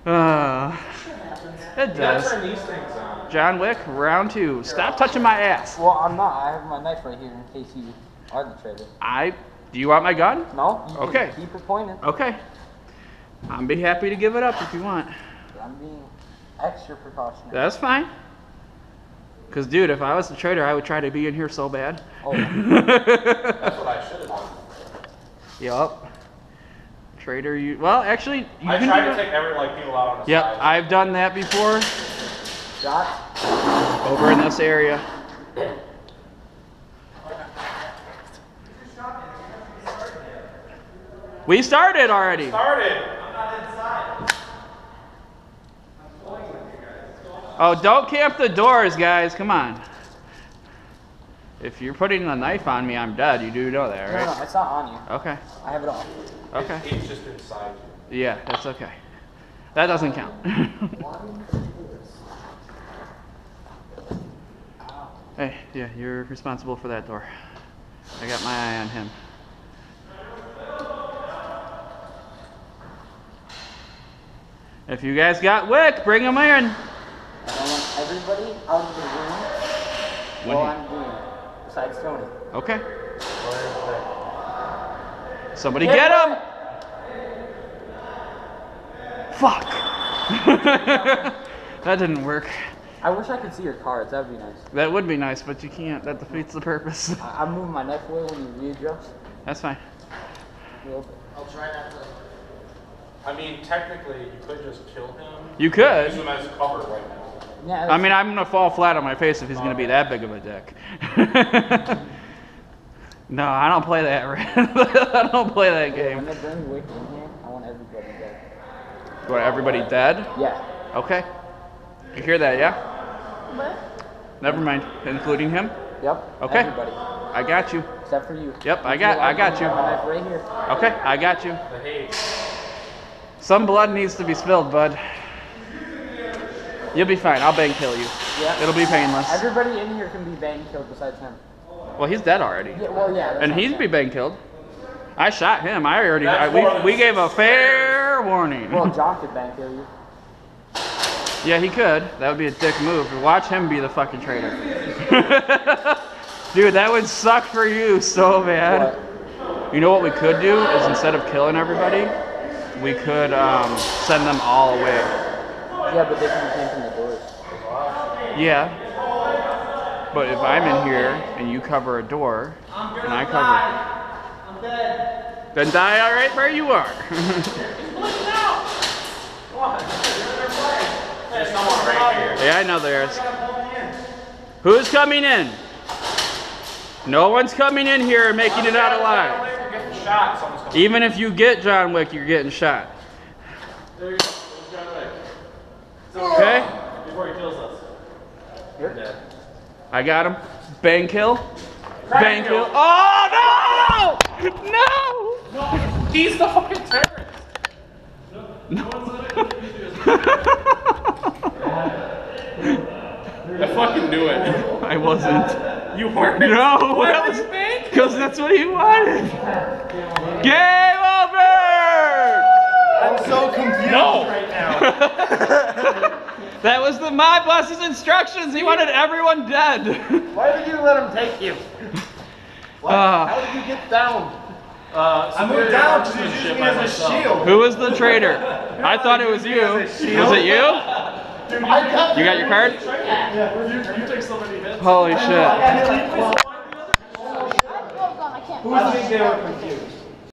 It does. Turn these things on. John Wick, round 2. Stop touching my ass. Well, I'm not. I have my knife right here in case you are the traitor. Do you want my gun? No. You okay. Can keep it pointed. Okay. I'll be happy to give it up if you want. I'm being extra precautionary. That's fine. Because, dude, if I was the traitor, I would try to be in here so bad. Oh. That's what I should have done. Yup. Traitor, you. Well, actually, you I can tried do to take people out on the Yep, side. I've done that before. Shot. Over in this area. We started already. Started. I'm not inside. I'm playing with you guys. Oh, don't camp the doors, guys. Come on. If you're putting a knife on me, I'm dead. You do know that, right? No, it's not on you. Okay. I have it on. Okay. It's just inside you. Yeah, that's okay. That doesn't count. Hey, yeah, you're responsible for that door. I got my eye on him. If you guys got Wick, bring him in. I want everybody out of the room while I'm doing it. Besides Tony. Okay. Somebody get him! Fuck! That didn't work. I wish I could see your cards. That would be nice. That would be nice, but you can't. That defeats the purpose. I'm moving my knife away when you readjust. That's fine. I'll try that. I mean, technically, you could just kill him. You could. Use him as cover right now. Yeah, I mean, I'm gonna fall flat on my face if he's gonna be that big of a dick. No, I don't play that. I don't play that game. When they bring Wick in here, I want everybody dead. You want everybody dead? Yeah. Okay. You hear that, yeah? What? Never mind. Including him? Yep. Okay. Everybody. I got you. Except for you. Yep, I got you. My knife right here. Okay, I got you. The hate. Some blood needs to be spilled, bud. You'll be fine. I'll bang kill you. Yeah. It'll be painless. Everybody in here can be bang killed besides him. Well, he's dead already. Yeah, well, yeah. And he's be bang killed. I shot him. I already. That's We gave a fair warning. Well, John could bang kill you. Yeah, he could. That would be a dick move. Watch him be the fucking traitor. Dude, that would suck for you so bad. What? You know what we could do is instead of killing everybody, we could send them all away. Yeah, but they can be camping the doors. Yeah. But if I'm in here and you cover a door, and I cover, I'm dead. then die all right where you are. He's bleeding out. Come on. There's someone right here. Yeah, I know there is. Who's coming in? No one's coming in here and making it out alive. We're getting shot. Someone's coming. Even if you get John Wick, you're getting shot. There you go. There's John Wick. Okay? Before he kills us. You're dead. I got him. Bang kill. Bang kill. Oh no! No! He's the fucking terrorist. No one's letting him do this. I fucking knew it. I wasn't. You weren't. No! Why That would was you think? because that's what he wanted. Game over! I'm so confused right now. That was my boss's instructions. He wanted everyone dead. Why did you let him take you? How did you get down? I moved down because he's using me as a shield. Who was the traitor? I thought it was you. Was it you? Dude, You got your card? Yeah, you took so many hits. Holy shit. I have gloves on, I can't. I think they were confused.